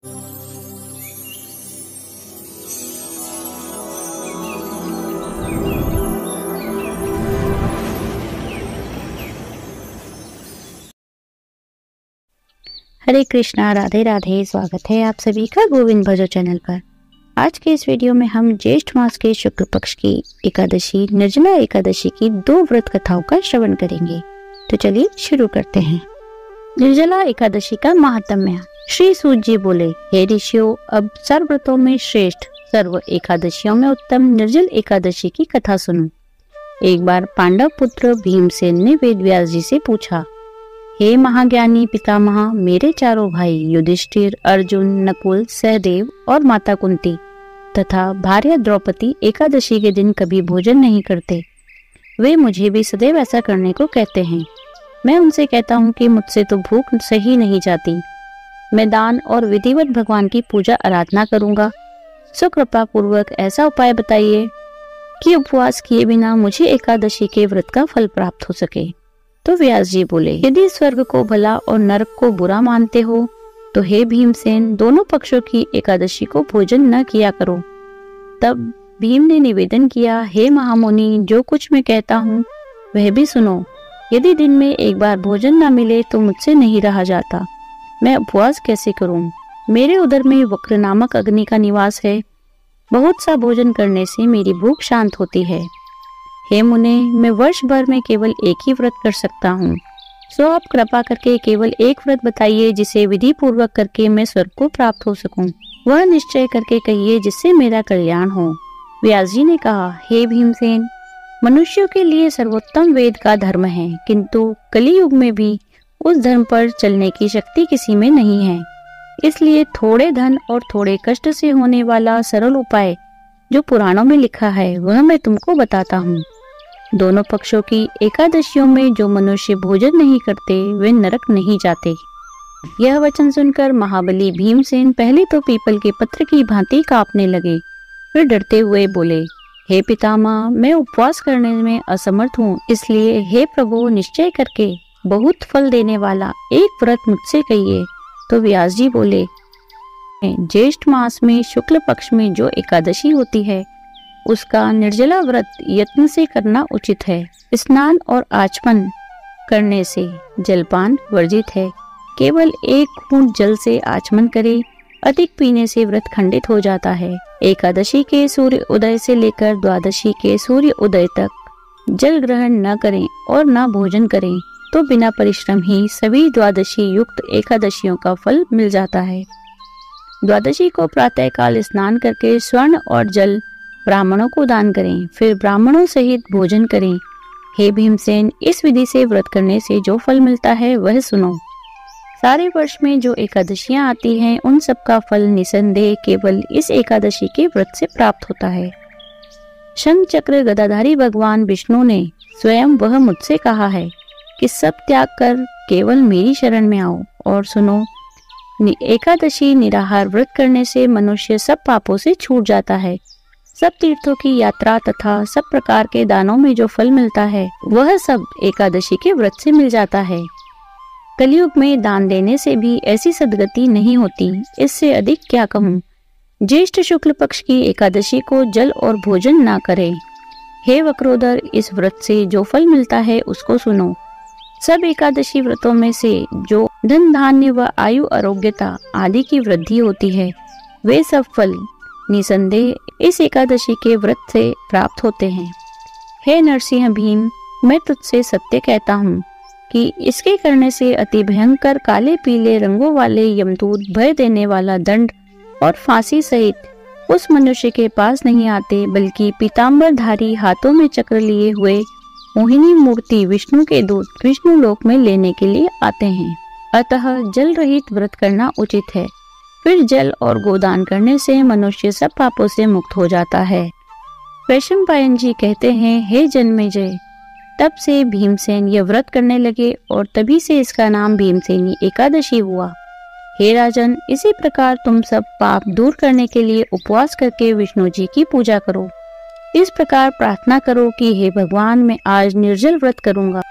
हरे कृष्णा, राधे राधे। स्वागत है आप सभी का गोविंद भजो चैनल पर। आज के इस वीडियो में हम ज्येष्ठ मास के शुक्ल पक्ष की एकादशी निर्जला एकादशी की 2 व्रत कथाओं का श्रवण करेंगे। तो चलिए शुरू करते हैं। निर्जला एकादशी का महात्म्य। श्री सूत जी बोले, हे ऋषियों, अब सर्व व्रतों में श्रेष्ठ, सर्व एकादशियों में उत्तम निर्जल एकादशी की कथा सुनो। एक बार पांडव पुत्र भीमसेन ने वेद व्यास जी से पूछा, हे महाज्ञानी पितामह, मेरे चारों भाई युधिष्ठिर, अर्जुन, नकुल, सहदेव और माता कुंती तथा भार्या द्रौपदी एकादशी के दिन कभी भोजन नहीं करते। वे मुझे भी सदैव ऐसा करने को कहते हैं। मैं उनसे कहता हूँ कि मुझसे तो भूख सही नहीं जाती। मैं दान और विधिवत भगवान की पूजा आराधना करूँगा। सो कृपा पूर्वक ऐसा उपाय बताइए कि उपवास किए बिना मुझे एकादशी के व्रत का फल प्राप्त हो सके। तो व्यास जी बोले, यदि स्वर्ग को भला और नरक को बुरा मानते हो तो हे भीमसेन, दोनों पक्षों की एकादशी को भोजन न किया करो। तब भीम ने निवेदन किया, हे महामुनि, जो कुछ मैं कहता हूँ वह भी सुनो। यदि दिन में एक बार भोजन न मिले तो मुझसे नहीं रहा जाता। मैं उपवास कैसे करूँ? मेरे उदर में वक्र नामक अग्नि का निवास है। बहुत सा भोजन करने से मेरी भूख शांत होती है। हे मुने, मैं वर्ष भर में केवल एक ही व्रत कर सकता हूँ। सो आप कृपा करके केवल एक व्रत बताइए जिसे विधि पूर्वक करके मैं स्वर्ग को प्राप्त हो सकूं। वह निश्चय करके कहिए जिससे मेरा कल्याण हो। व्यास जी ने कहा, हे भीमसेन, मनुष्यों के लिए सर्वोत्तम वेद का धर्म है, किंतु कलियुग में भी उस धर्म पर चलने की शक्ति किसी में नहीं है। इसलिए थोड़े धन और थोड़े कष्ट से होने वाला सरल उपाय जो पुराणों में लिखा है वह मैं तुमको बताता हूँ। दोनों पक्षों की एकादशियों में जो मनुष्य भोजन नहीं करते वे नरक नहीं जाते। यह वचन सुनकर महाबली भीमसेन पहले तो पीपल के पत्र की भांति कांपने लगे, फिर डरते हुए बोले, हे पितामह, मैं उपवास करने में असमर्थ हूँ, इसलिए हे प्रभु, निश्चय करके बहुत फल देने वाला एक व्रत मुझसे कहिए। तो व्यास जी बोले, ज्येष्ठ मास में शुक्ल पक्ष में जो एकादशी होती है उसका निर्जला व्रत यत्न से करना उचित है। स्नान और आचमन करने से जलपान वर्जित है। केवल 1 घूंट जल से आचमन करे, अधिक पीने से व्रत खंडित हो जाता है। एकादशी के सूर्य उदय से लेकर द्वादशी के सूर्य उदय तक जल ग्रहण न करें और न भोजन करें तो बिना परिश्रम ही सभी द्वादशी युक्त एकादशियों का फल मिल जाता है। द्वादशी को प्रातः काल स्नान करके स्वर्ण और जल ब्राह्मणों को दान करें, फिर ब्राह्मणों सहित भोजन करें। हे भीमसेन, इस विधि से व्रत करने से जो फल मिलता है वह सुनो। सारे वर्ष में जो एकादशियां आती हैं उन सब का फल निसंदेह केवल इस एकादशी के व्रत से प्राप्त होता है। शंख चक्र गदाधारी भगवान विष्णु ने स्वयं वह मुझसे कहा है कि सब त्याग कर केवल मेरी शरण में आओ और सुनो। एकादशी निराहार व्रत करने से मनुष्य सब पापों से छूट जाता है। सब तीर्थों की यात्रा तथा सब प्रकार के दानों में जो फल मिलता है वह सब एकादशी के व्रत से मिल जाता है। कलयुग में दान देने से भी ऐसी सद्गति नहीं होती, इससे अधिक क्या कहूँ। ज्येष्ठ शुक्ल पक्ष की एकादशी को जल और भोजन ना करें। हे वक्रोदर, इस व्रत से जो फल मिलता है उसको सुनो। सब एकादशी व्रतों में से जो धन धान्य व आयु आरोग्यता आदि की वृद्धि होती है वे सब फल निसंदेह इस एकादशी के व्रत से प्राप्त होते हैं। हे नरसिंह भीम, मैं तुझसे सत्य कहता हूँ कि इसके करने से अति भयंकर काले पीले रंगों वाले यमदूत भय देने वाला दंड और फांसी सहित उस मनुष्य के पास नहीं आते, बल्कि पीताम्बरधारी हाथों में चक्र लिए हुए मोहिनी मूर्ति विष्णु के दूत विष्णु लोक में लेने के लिए आते हैं। अतः जल रहित व्रत करना उचित है। फिर जल और गोदान करने से मनुष्य सब पापों से मुक्त हो जाता है। वैशंपायन जी कहते हैं, हे जन्मेजय, तब से भीमसेन यह व्रत करने लगे और तभी से इसका नाम भीमसेनी एकादशी हुआ। हे राजन, इसी प्रकार तुम सब पाप दूर करने के लिए उपवास करके विष्णु जी की पूजा करो। इस प्रकार प्रार्थना करो कि हे भगवान, मैं आज निर्जल व्रत करूंगा।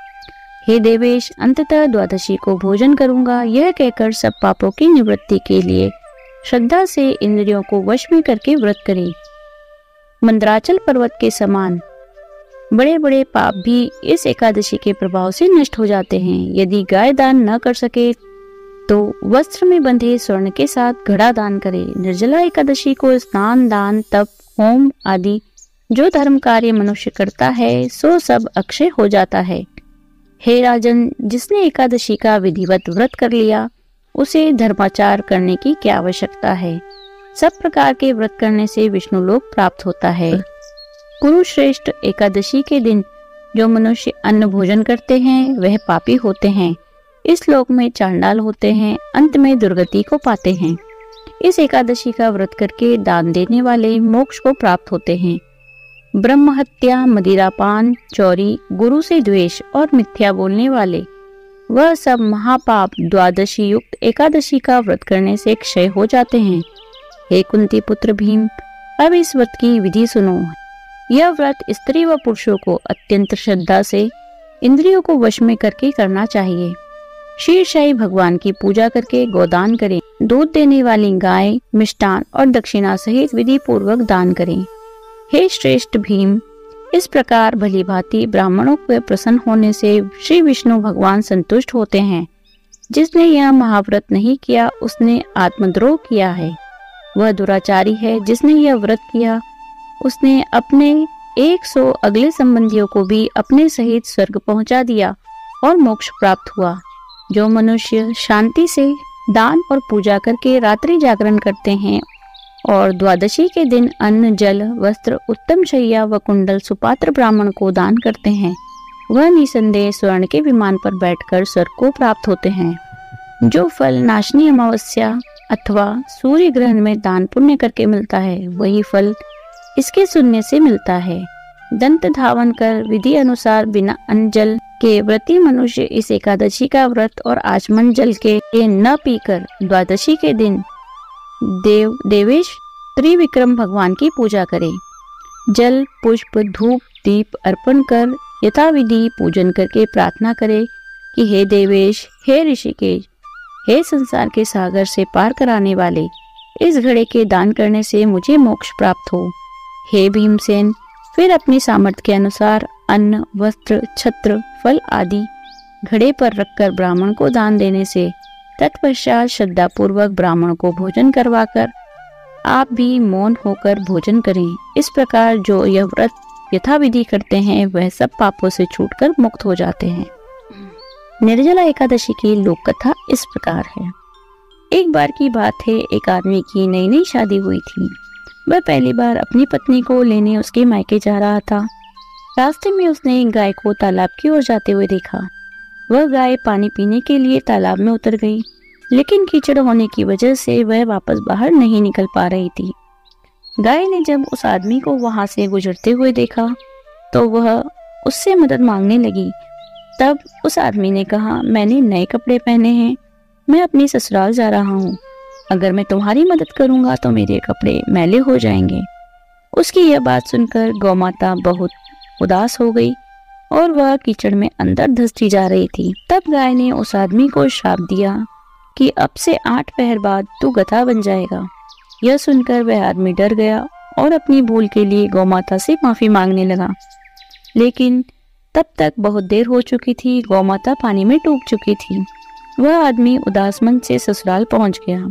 हे देवेश, अंततः द्वादशी को भोजन करूंगा। यह कहकर सब पापों की निवृत्ति के लिए श्रद्धा से इंद्रियों को वश में करके व्रत करे। मंदराचल पर्वत के समान बड़े बड़े पाप भी इस एकादशी के प्रभाव से नष्ट हो जाते हैं। यदि गाय दान न कर सके तो वस्त्र में बंधे स्वर्ण के साथ घड़ा दान करे। निर्जला एकादशी को स्नान, दान, तप, होम आदि जो धर्म कार्य मनुष्य करता है सो सब अक्षय हो जाता है। हे राजन, जिसने एकादशी का विधिवत व्रत कर लिया उसे धर्माचार करने की क्या आवश्यकता है। सब प्रकार के व्रत करने से विष्णु लोक प्राप्त होता है। कुरुश्रेष्ठ, एकादशी के दिन जो मनुष्य अन्न भोजन करते हैं वह पापी होते हैं, इस लोक में चांडाल होते हैं, अंत में दुर्गति को पाते हैं। इस एकादशी का व्रत करके दान देने वाले मोक्ष को प्राप्त होते हैं। ब्रह्म हत्या, मदिरापान, चोरी, गुरु से द्वेष और मिथ्या बोलने वाले वह सब महापाप द्वादशी युक्त एकादशी का व्रत करने से क्षय हो जाते हैं। हे कुंती पुत्र भीम, अब इस व्रत की विधि सुनो। यह व्रत स्त्री व पुरुषों को अत्यंत श्रद्धा से इंद्रियों को वश में करके करना चाहिए। शीर्षाई भगवान की पूजा करके गोदान करें। दूध देने वाली गाय, मिष्टान और दक्षिणा सहित विधि पूर्वक दान करें। हे श्रेष्ठ भीम, इस प्रकार भली भांति ब्राह्मणों के प्रसन्न होने से श्री विष्णु भगवान संतुष्ट होते हैं। जिसने यह महाव्रत नहीं किया उसने आत्मद्रोह किया है। वह दुराचारी है। जिसने यह व्रत किया उसने अपने 100 अगले संबंधियों को भी अपने सहित स्वर्ग पहुंचा दिया और मोक्ष प्राप्त हुआ। जो मनुष्य शांति से दान और पूजा करके रात्रि जागरण करते हैं और द्वादशी के दिन अन्न, जल, वस्त्र, उत्तम शैया व कुंडल सुपात्र ब्राह्मण को दान करते हैं, वह निसंदेह स्वर्ण के विमान पर बैठकर स्वर्ग को प्राप्त होते हैं। जो फल नाशनी अमावस्या अथवा सूर्य ग्रहण में दान पुण्य करके मिलता है वही फल इसके सुनने से मिलता है। दंत धावन कर विधि अनुसार बिना अन्न जल के व्रती मनुष्य इस एकादशी का व्रत और आचमन जल के न पीकर द्वादशी के दिन देवेश त्रिविक्रम भगवान की पूजा करे। जल, पुष्प, धूप, दीप अर्पण कर यथाविधि पूजन करके प्रार्थना करे कि हे देवेश, हे ऋषिकेश, हे संसार के सागर से पार कराने वाले, इस घड़े के दान करने से मुझे मोक्ष प्राप्त हो। हे भीमसेन, फिर अपनी सामर्थ्य के अनुसार अन्न, वस्त्र, छत्र, फल आदि घड़े पर रखकर ब्राह्मण को दान देने से तत्पश्चात श्रद्धा पूर्वक ब्राह्मण को भोजन करवाकर आप भी मौन होकर भोजन करें। इस प्रकार जो यह व्रत यथाविधि करते हैं वह सब पापों से छूटकर मुक्त हो जाते हैं। निर्जला एकादशी की लोक कथा इस प्रकार है। एक बार की बात है, एक आदमी की नई नई शादी हुई थी। वह पहली बार अपनी पत्नी को लेने उसके मायके जा रहा था। रास्ते में उसने एक गाय को तालाब की ओर जाते हुए देखा। वह गाय पानी पीने के लिए तालाब में उतर गई, लेकिन कीचड़ होने की वजह से वह वापस बाहर नहीं निकल पा रही थी। गाय ने जब उस आदमी को वहां से गुजरते हुए देखा तो वह उससे मदद मांगने लगी। तब उस आदमी ने कहा, मैंने नए कपड़े पहने हैं, मैं अपनी ससुराल जा रहा हूँ। अगर मैं तुम्हारी मदद करूंगा तो मेरे कपड़े मैले हो जाएंगे। उसकी यह बात सुनकर गौमाता बहुत उदास हो गई और वह कीचड़ में अंदर धंसती जा रही थी। तब गाय ने उस आदमी को श्राप दिया कि अब से 8 पहर बाद तू गधा बन जाएगा। यह सुनकर वह आदमी डर गया और अपनी भूल के लिए गौमाता से माफी मांगने लगा। लेकिन तब तक बहुत देर हो चुकी थी। गौमाता पानी में डूब चुकी थी। वह आदमी उदास मन से ससुराल पहुंच गया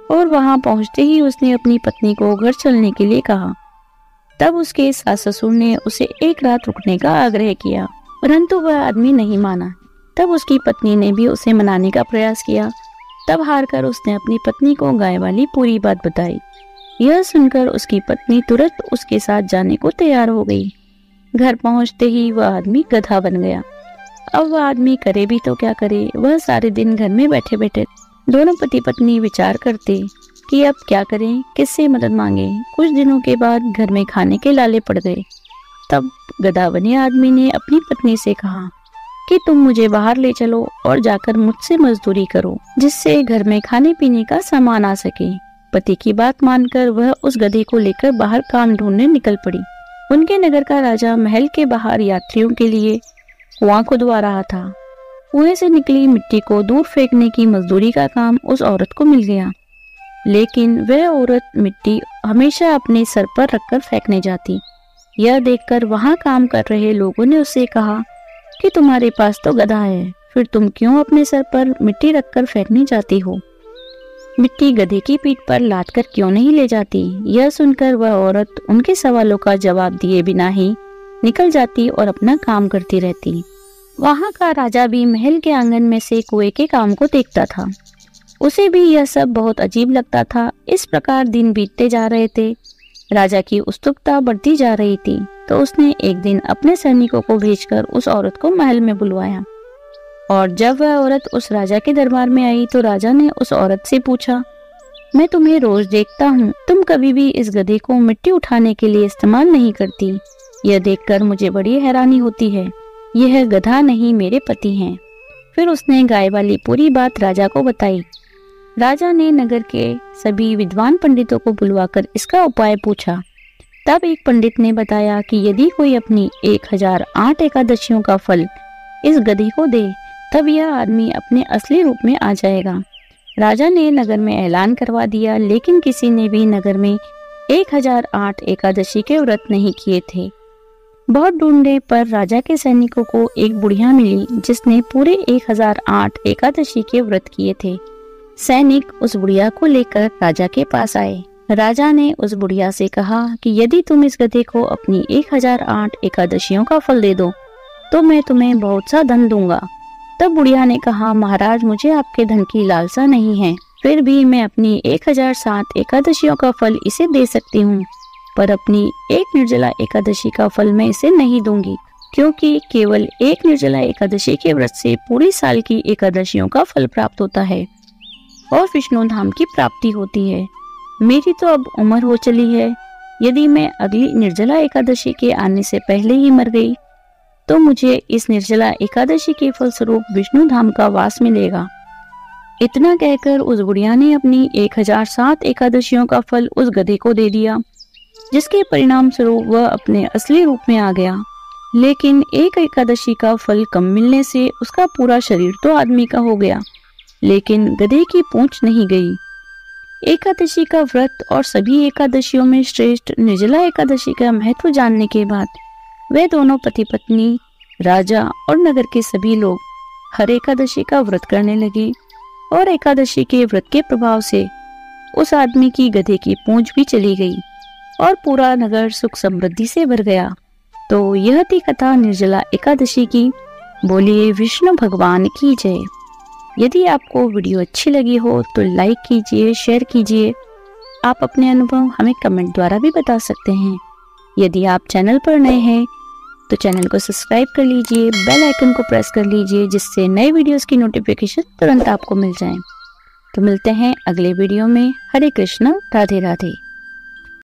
और वहां पहुंचते ही उसने अपनी पत्नी को घर चलने के लिए कहा। तब उसके सास ससुर ने उसे एक रात रुकने का आग्रह किया, परंतु वह आदमी नहीं माना। तब उसकी पत्नी ने भी उसे मनाने का प्रयास किया। तब हारकर उसने अपनी पत्नी को गाय वाली पूरी बात बताई। यह सुनकर उसकी पत्नी तुरंत उसके साथ जाने को तैयार हो गई। घर पहुंचते ही वह आदमी गधा बन गया। अब वह आदमी करे भी तो क्या करे। वह सारे दिन घर में बैठे बैठे दोनों पति पत्नी विचार करते कि अब क्या करें, किससे मदद मांगे। कुछ दिनों के बाद घर में खाने के लाले पड़ गए। तब गधा बने आदमी ने अपनी पत्नी से कहा कि तुम मुझे बाहर ले चलो और जाकर मुझसे मजदूरी करो, जिससे घर में खाने पीने का सामान आ सके। पति की बात मानकर वह उस गधे को लेकर बाहर काम ढूंढने निकल पड़ी। उनके नगर का राजा महल के बाहर यात्रियों के लिए कुआं खुदवा रहा था। कुएं से निकली मिट्टी को दूर फेंकने की मजदूरी का काम उस औरत को मिल गया। लेकिन वह औरत मिट्टी हमेशा अपने सर पर रखकर फेंकने जाती। यह देखकर वहां काम कर रहे लोगों ने उससे कहा कि तुम्हारे पास तो गधा है, फिर तुम क्यों अपने सर पर मिट्टी रखकर फेंकने जाती हो? मिट्टी गधे की पीठ पर लाद कर क्यों नहीं ले जाती? यह सुनकर वह औरत उनके सवालों का जवाब दिए बिना ही निकल जाती और अपना काम करती रहती। वहां का राजा भी महल के आंगन में से कुएं के काम को देखता था। उसे भी यह सब बहुत अजीब लगता था। इस प्रकार दिन बीतते जा रहे थे। राजा की उत्सुकता बढ़ती जा रही थी, तो उसने एक दिन अपने सैनिकों को भेजकर उस औरत को महल में बुलवाया। और जब वह औरत उस राजा के दरबार में आई तो राजा ने उस औरत से पूछा, मैं तुम्हें रोज देखता हूँ, तुम कभी भी इस गधे को मिट्टी उठाने के लिए इस्तेमाल नहीं करती। यह देखकर मुझे बड़ी हैरानी होती है। यह गधा नहीं, मेरे पति हैं। फिर उसने गाय वाली पूरी बात राजा को बताई। राजा ने नगर के सभी विद्वान पंडितों को बुलवाकर इसका उपाय पूछा। तब एक पंडित ने बताया कि यदि कोई अपनी 1008 एकादशियों का फल इस गधे को दे, तब यह आदमी अपने असली रूप में आ जाएगा। राजा ने नगर में ऐलान करवा दिया, लेकिन किसी ने भी नगर में 1008 एकादशी के व्रत नहीं किए थे। बहुत ढूंढने पर राजा के सैनिकों को एक बुढ़िया मिली जिसने पूरे 1008 एकादशी के व्रत किए थे। सैनिक उस बुढ़िया को लेकर राजा के पास आए। राजा ने उस बुढ़िया से कहा कि यदि तुम इस गधे को अपनी 1008 एकादशियों का फल दे दो तो मैं तुम्हें बहुत सा धन दूंगा। तब बुढ़िया ने कहा, महाराज, मुझे आपके धन की लालसा नहीं है, फिर भी मैं अपनी 1007 एकादशियों का फल इसे दे सकती हूँ, पर अपनी एक निर्जला एकादशी का फल मैं इसे नहीं दूंगी, क्योंकि केवल एक निर्जला एकादशी के व्रत से पूरी साल की एकादशियों का फल प्राप्त होता है और विष्णु धाम की प्राप्ति होती है। मेरी तो अब उम्र हो चली है। यदि मैं अगली निर्जला एकादशी के आने से पहले ही मर गई तो मुझे इस निर्जला एकादशी के फलस्वरूप विष्णु धाम का वास मिलेगा। इतना कहकर उस बुढ़िया ने अपनी 1007 एकादशियों का फल उस गधे को दे दिया, जिसके परिणाम स्वरूप वह अपने असली रूप में आ गया। लेकिन एक एकादशी का फल कम मिलने से उसका पूरा शरीर तो आदमी का हो गया, लेकिन गधे की पूंछ नहीं गई। एकादशी का व्रत और सभी एकादशियों में श्रेष्ठ निर्जला एकादशी का महत्व जानने के बाद वे दोनों पति पत्नी, राजा और नगर के सभी लोग हर एकादशी का व्रत करने लगे और एकादशी के व्रत के प्रभाव से उस आदमी की गधे की पूंछ भी चली गई और पूरा नगर सुख समृद्धि से भर गया। तो यह थी कथा निर्जला एकादशी की। बोलिए विष्णु भगवान की जय। यदि आपको वीडियो अच्छी लगी हो तो लाइक कीजिए, शेयर कीजिए। आप अपने अनुभव हमें कमेंट द्वारा भी बता सकते हैं। यदि आप चैनल पर नए हैं तो चैनल को सब्सक्राइब कर लीजिए, बेल आइकन को प्रेस कर लीजिए, जिससे नए वीडियोस की नोटिफिकेशन तुरंत आपको मिल जाए। तो मिलते हैं अगले वीडियो में। हरे कृष्ण, राधे राधे।